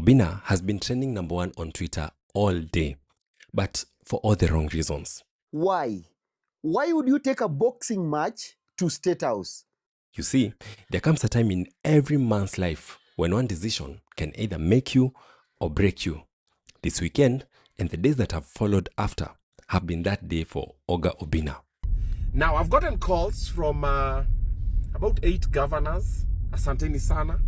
Obinna has been trending #1 on Twitter all day, but for all the wrong reasons. Why? Why would you take a boxing match to State House? You see, there comes a time in every man's life when one decision can either make you or break you. This weekend and the days that have followed after have been that day for Oga Obinna. Now, I've gotten calls from about 8 governors, asanteni sana,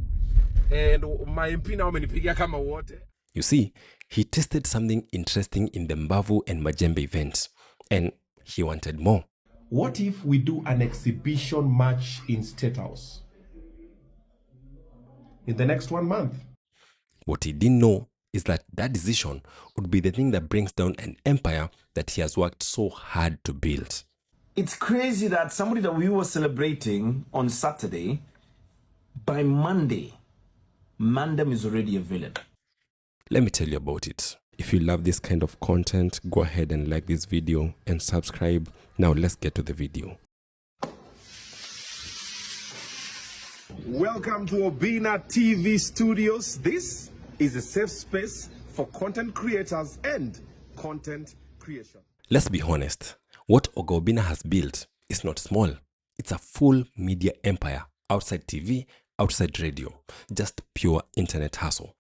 and my MP now amenipigia kama wote. You see, he tasted something interesting in the Mbavu and Majembe events, and he wanted more. What if we do an exhibition match in State House in the next 1 month? What he didn't know is that decision would be the thing that brings down an empire that he has worked so hard to build. It's crazy that somebody that we were celebrating on Saturday, by Monday, Mandem is already a villain. Let me tell you about it. If you love this kind of content, go ahead and like this video and subscribe. Now let's get to the video. Welcome to Obinna TV Studios. This is a safe space for content creators and content creation. Let's be honest. What Oga Obinna has built is not small. It's a full media empire, outside TV, outside radio, just pure internet hustle.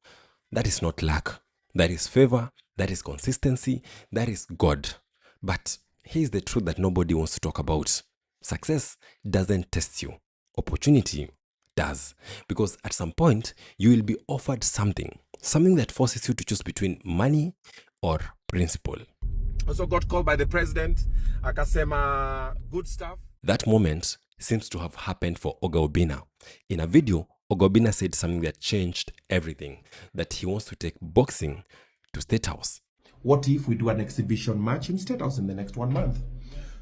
That is not luck. That is favor. That is consistency. That is God. But here's the truth that nobody wants to talk about. Success doesn't test you. Opportunity does. Because at some point, you will be offered something that forces you to choose between money or principle. Also got called by the president, akasema good stuff. That moment seems to have happened for Oga Obinna. In a video, Oga Obinna said something that changed everything, that he wants to take boxing to State House. What if we do an exhibition match in State House in the next 1 month?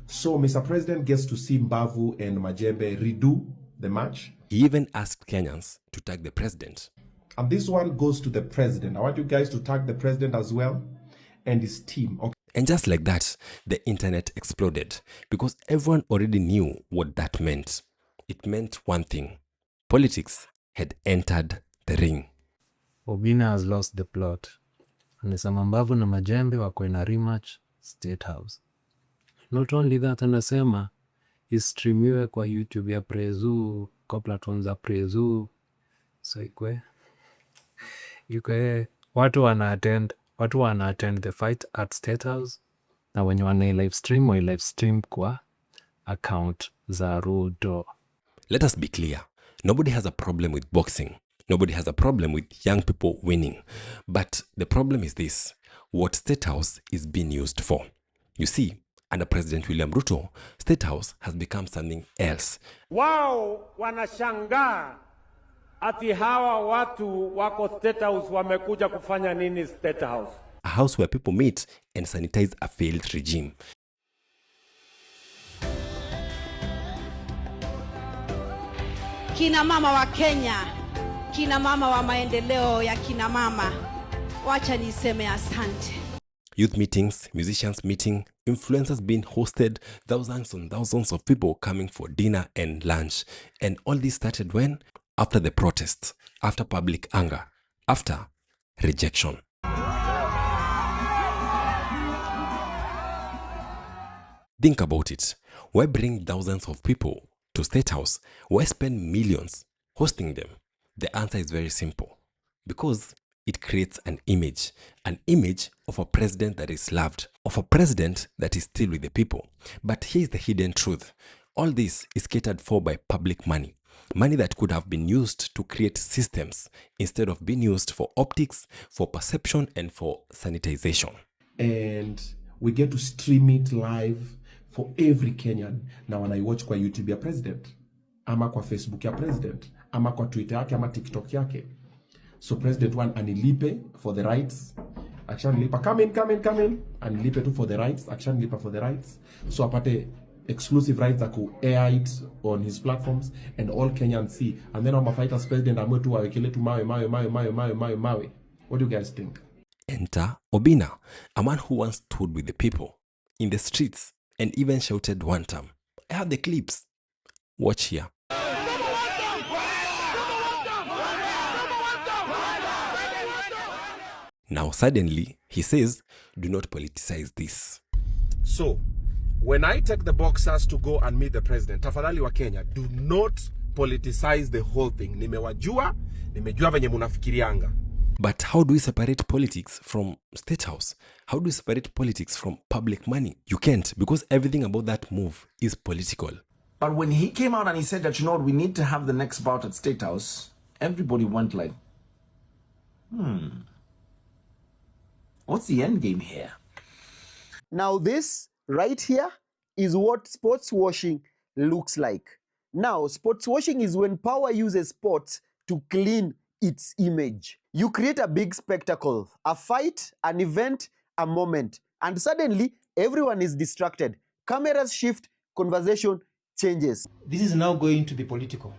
So Mr. President gets to see Mbavu and Majembe redo the match. He even asked Kenyans to tag the president. And this one goes to the president. I want you guys to tag the president as well and his team. Okay. And just like that, the internet exploded because everyone already knew what that meant. It meant one thing. Politics had entered the ring. Obinna has lost the plot. Anasema Mbavu na Majembe wako na rematch State House. Not only that, anasema istreamiwe kwa YouTube ya Prezu, kwa platforms za Prezu. So ikwe watu wana attend the fight at State House, na wenye wana live stream kwa account za Ruto. Let us be clear. Nobody has a problem with boxing. Nobody has a problem with young people winning. But the problem is this: what State House is being used for. You see, under President William Ruto, State House has become something else. Wao wanashangaa ati hawa watu wako State House wamekuja kufanya nini State House? A house where people meet and sanitize a failed regime. Kina mama wa Kenya, kina mama wa maendeleo ya kina mama, wacha niseme asante. Youth meetings, musicians meeting, influencers being hosted, thousands and thousands of people coming for dinner and lunch. And all this started when? After the protests, after public anger, after rejection. Think about it. Why bring thousands of people to State House? Why spend millions hosting them? The answer is very simple. Because it creates an image of a president that is loved, of a president that is still with the people. But here's the hidden truth. All this is catered for by public money. Money that could have been used to create systems instead of being used for optics, for perception, and for sanitization. And we get to stream it live for every Kenyan. Na wanaiwatch kwa YouTube ya president, ama kwa Facebook ya president, ama kwa Twitter yake, ama TikTok yake. So president one anilipe for the rights. Akishanilipa, come in. Anilipe tu for the rights. Akishanilipa for the rights. So apate exclusive rights za ku air it on his platforms and all Kenyans see. And then our fighters president amwe tu awekele tu mawe. What do you guys think? Enter Obinna, a man who once stood with the people in the streets and even shouted one time. I have the clips. Watch here. Now, suddenly, he says, do not politicize this. So, when I take the boxers to go and meet the president, tafadhali wa Kenya, do not politicize the whole thing. Nimejua venye munafikirianga. But how do we separate politics from State House? How do we separate politics from public money? You can't, because everything about that move is political. But when he came out and he said that, you know what, we need to have the next bout at State House, everybody went like, what's the end game here? Now this right here is what sports washing looks like. Now, sports washing is when power uses sports to clean its image. You create a big spectacle, a fight, an event, a moment, and suddenly everyone is distracted. Cameras shift, conversation changes. This is now going to be political.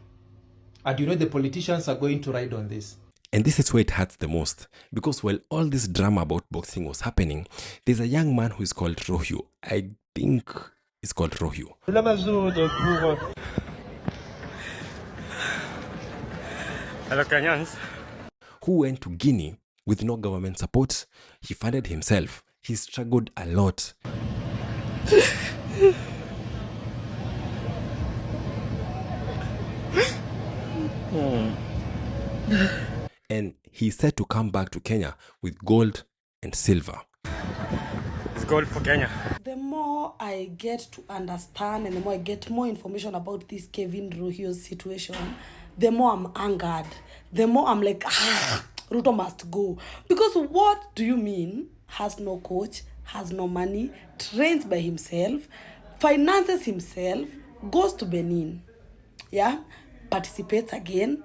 And you know the politicians are going to ride on this. And this is where it hurts the most, because while all this drama about boxing was happening, there's a young man who is called Rohio. I think it's called Rohio. Hello, Kenyans. Who went to Guinea with no government support. He funded himself. He struggled a lot. And he's set to come back to Kenya with gold and silver. It's gold for Kenya. The more I get to understand and the more I get more information about this Kevin Rohio's situation, the more I'm angered. The more I'm like, Ruto must go. Because what do you mean? Has no coach, has no money, trains by himself, finances himself, goes to Benin, yeah, participates again.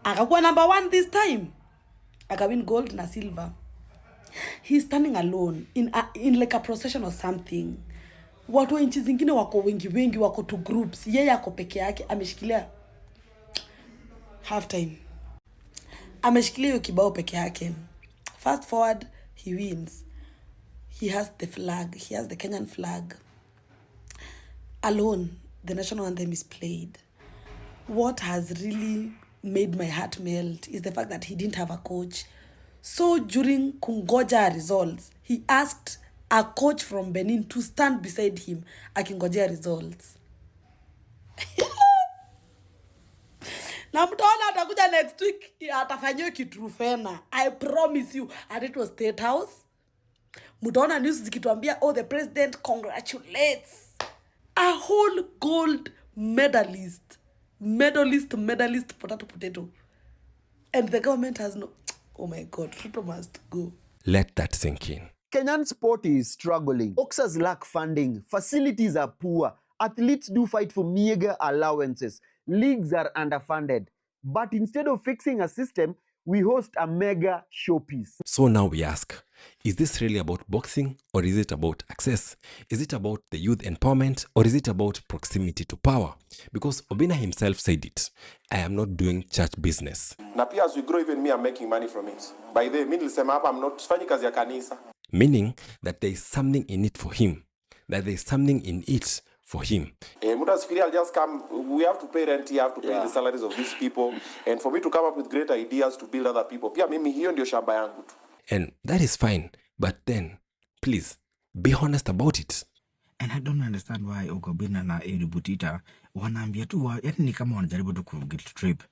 Akakuwa number 1 this time. Akawin gold na silver. He's standing alone in like a procession or something. Watu wa nchi zingine wako wengi wako to groups. Yeye ako peke yake ameshikilia half time. Ameshikilia hiyo kibao peke yake. Fast forward, he wins. He has the flag. He has the Kenyan flag. Alone, the national anthem is played. What has really made my heart melt is the fact that he didn't have a coach. So during kungoja results, he asked a coach from Benin to stand beside him akingojea results. Na mtaona atakuja next week atafanywa kitrufena. I promise you. And it was State House. Mtaona news zikituambia, oh, the president congratulates a whole gold medalist, potato. And the government has no, oh my God, Ruto must go. Let that sink in. Kenyan sport is struggling. Boxers lack funding. Facilities are poor. Athletes do fight for meager allowances. Leagues are underfunded. But instead of fixing a system, we host a mega showpiece. So now we ask, is this really about boxing, or is it about access? Is it about the youth empowerment, or is it about proximity to power? Because Obinna himself said it. I am not doing church business. Na pia as we grow, even me, I'm making money from it. By the way, nilisema hapa, I'm not sifanyi kazi ya kanisa. Meaning that there is something in it for him. That there is something in it for him. I'll just come. We have to pay rent, you have to pay the salaries of these people. And for me to come up with great ideas to build other people. Pia mimi hiyo ndio shamba yangu tu. And that is fine. But then, please, be honest about it. And I don't understand why Obinna na Eri Butita wanaambia tu, yaani ni kama wanajaribu tu ku guilt trip.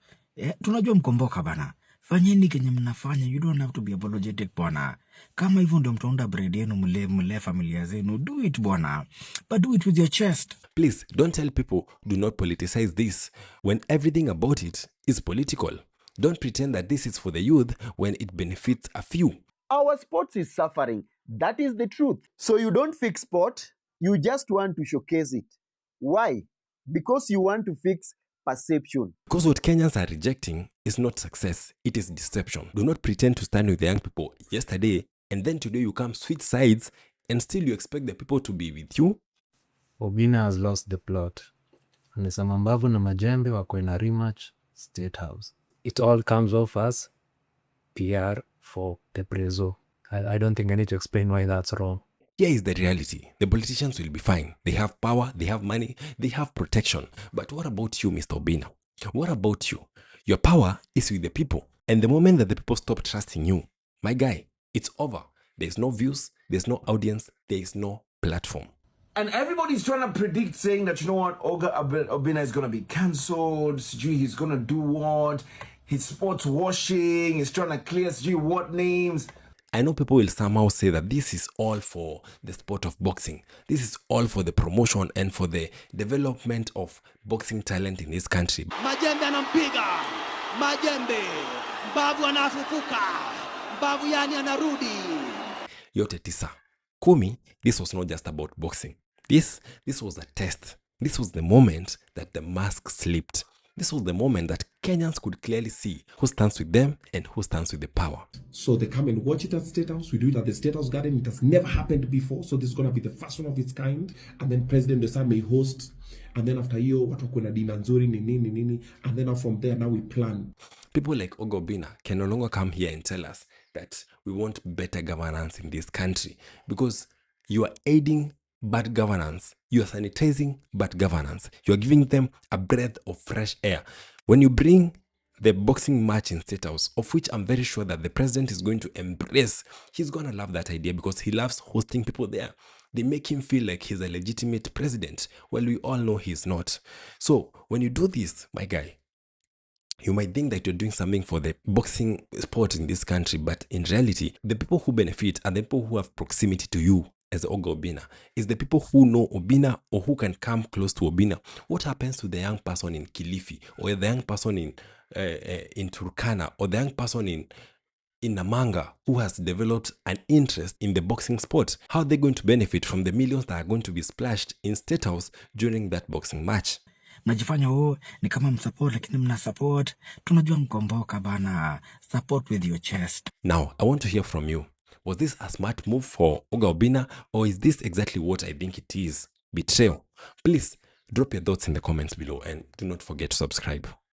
Tunajua mkomboka bana. Fanyeni kenye mnafanya, you don't have to be apologetic bwana. Kama hivyo ndio mtaunda bread yenu mle familia zenu, do it bwana. But do it with your chest. Please, don't tell people do not politicize this when everything about it is political. Don't pretend that this is for the youth when it benefits a few. Our sports is suffering. That is the truth. So you don't fix sport, you just want to showcase it. Why? Because you want to fix perception. Because what Kenyans are rejecting is not success, it is deception. Do not pretend to stand with the young people yesterday and then today you come switch sides and still you expect the people to be with you. Obinna has lost the plot. Anasema mbavu na majembe wako in a rematch State House. It all comes off as PR for the preso. I don't think I need to explain why that's wrong. Here is the reality. The politicians will be fine. They have power, they have money, they have protection. But what about you, Mr. Obinna? What about you? Your power is with the people. And the moment that the people stop trusting you, my guy, It's over. There's no views, there's no audience, there is no platform. And everybody's trying to predict, saying that, you know what, Obinna is going to be cancelled. He's going to do what? He's sports washing. He's trying to clear what names. I know people will somehow say that this is all for the sport of boxing. This is all for the promotion and for the development of boxing talent in this country. Majembe anampiga. Majembe. Mbavu anafufuka. Mbavu yani anarudi. Yote tisa. Kumi, this was not just about boxing. This was a test. This was the moment that the mask slipped. This was the moment that Kenyans could clearly see who stands with them and who stands with the power. So they come and watch it at State House. We do it at the State House Garden. It has never happened before. So this is going to be the first one of its kind. And then President Desa may host. And then after hiyo, watu kuna dina nzuri ni nini. And then from there, now we plan. People like Obinna can no longer come here and tell us that we want better governance in this country, because you are aiding bad governance. You are sanitizing bad governance. You are giving them a breath of fresh air. When you bring the boxing match in State House, of which I'm very sure that the president is going to embrace, he's going to love that idea because he loves hosting people there. They make him feel like he's a legitimate president. Well, we all know he's not. So when you do this, my guy, you might think that you're doing something for the boxing sport in this country, but in reality, the people who benefit are the people who have proximity to you as Obinna. It's the people who know Obinna or who can come close to Obinna. What happens to the young person in Kilifi, or the young person in Turkana, or the young person in Namanga who has developed an interest in the boxing sport? How are they going to benefit from the millions that are going to be splashed in State House during that boxing match? Najifanya ni kama msupport, lakini mna support. Tunajua mkomboka bana. Support with your chest. Now, I want to hear from you. Was this a smart move for Obinna, or is this exactly what I think it is? Betrayal. Please drop your thoughts in the comments below and do not forget to subscribe.